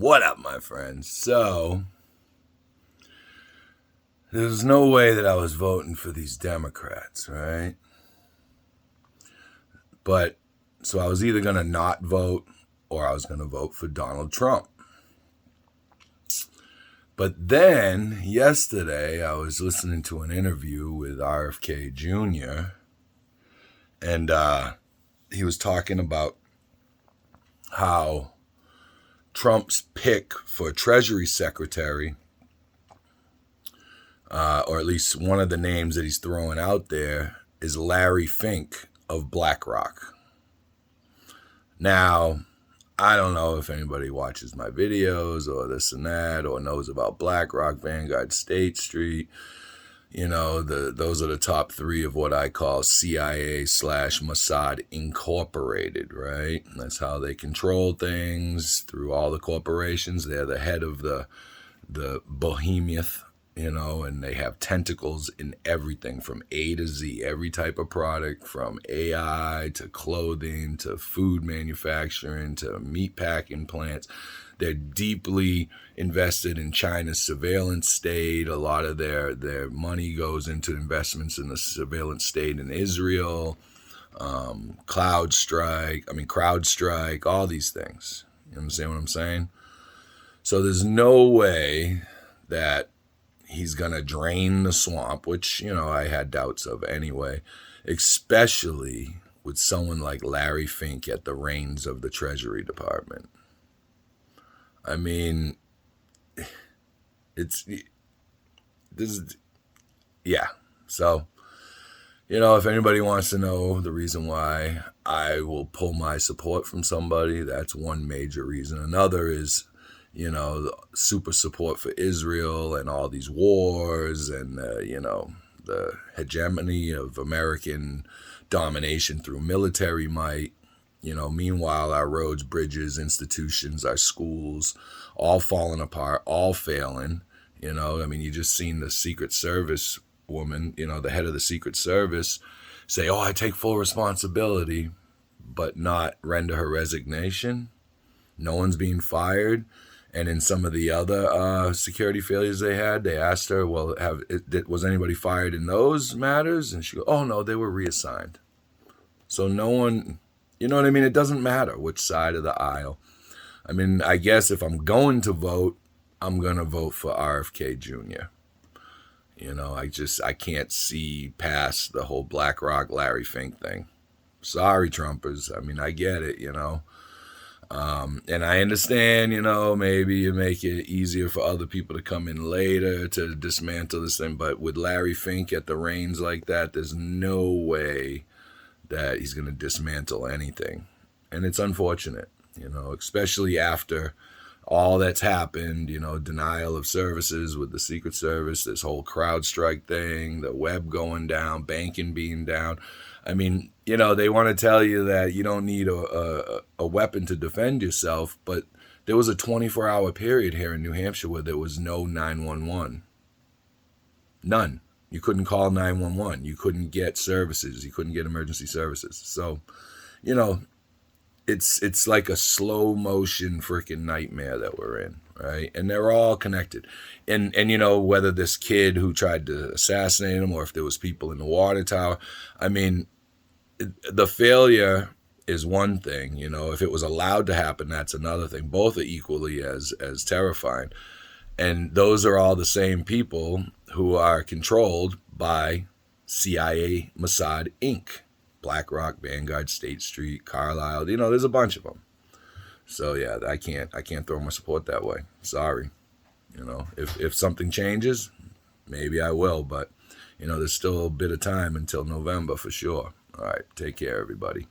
What up, my friends? So, there's no way that I was voting for these Democrats, right? But, so I was either going to not vote or I was going to vote for Donald Trump. But then, yesterday, I was listening to an interview with RFK Jr., and he was talking about how Trump's pick for Treasury Secretary, or at least one of the names that he's throwing out there, is Larry Fink of BlackRock. Now, I don't know if anybody watches my videos or this and that or knows about BlackRock, Vanguard, State Street. You know, those are the top three of what I call CIA/Mossad Incorporated, right? That's how they control things through all the corporations. They're the head of the behemoth, you know, and they have tentacles in everything from A to Z, every type of product, from AI to clothing to food manufacturing to meat packing plants. They're deeply invested in China's surveillance state. A lot of their money goes into investments in the surveillance state in Israel, CrowdStrike, all these things. You understand what I'm saying? So there's no way that he's going to drain the swamp, which, you know, I had doubts of anyway, especially with someone like Larry Fink at the reins of the Treasury Department. I mean, So, you know, if anybody wants to know the reason why I will pull my support from somebody, that's one major reason. Another is, you know, the super support for Israel and all these wars and, you know, the hegemony of American domination through military might. You know, meanwhile, our roads, bridges, institutions, our schools, all falling apart, all failing. You know, I mean, you just seen the Secret Service woman, you know, the head of the Secret Service say, oh, I take full responsibility, but not render her resignation. No one's being fired. And in some of the other security failures they had, they asked her, well, was anybody fired in those matters? And she goes, oh, no, they were reassigned. So no one... You know what I mean? It doesn't matter which side of the aisle. I mean, I guess if I'm going to vote, I'm going to vote for RFK Jr. You know, I can't see past the whole BlackRock Larry Fink thing. Sorry, Trumpers. I mean, I get it, you know. And I understand, you know, maybe you make it easier for other people to come in later to dismantle this thing. But with Larry Fink at the reins like that, there's no way that he's going to dismantle anything. And it's unfortunate, you know, especially after all that's happened, you know, denial of services with the Secret Service, this whole CrowdStrike thing, the web going down, banking being down. I mean, you know, they want to tell you that you don't need a weapon to defend yourself, but there was a 24-hour period here in New Hampshire where there was no 911. None. You couldn't call 911. You couldn't get services. You couldn't get emergency services. So, you know, it's like a slow motion freaking nightmare that we're in, right? And they're all connected. And you know, whether this kid who tried to assassinate him or if there was people in the water tower, I mean, the failure is one thing. You know, if it was allowed to happen, that's another thing. Both are equally as terrifying. And those are all the same people who are controlled by CIA, Mossad, Inc., BlackRock, Vanguard, State Street, Carlyle. You know, there's a bunch of them. So yeah, I can't throw my support that way. Sorry. You know, if something changes, maybe I will. But you know, there's still a bit of time until November for sure. All right, take care, everybody.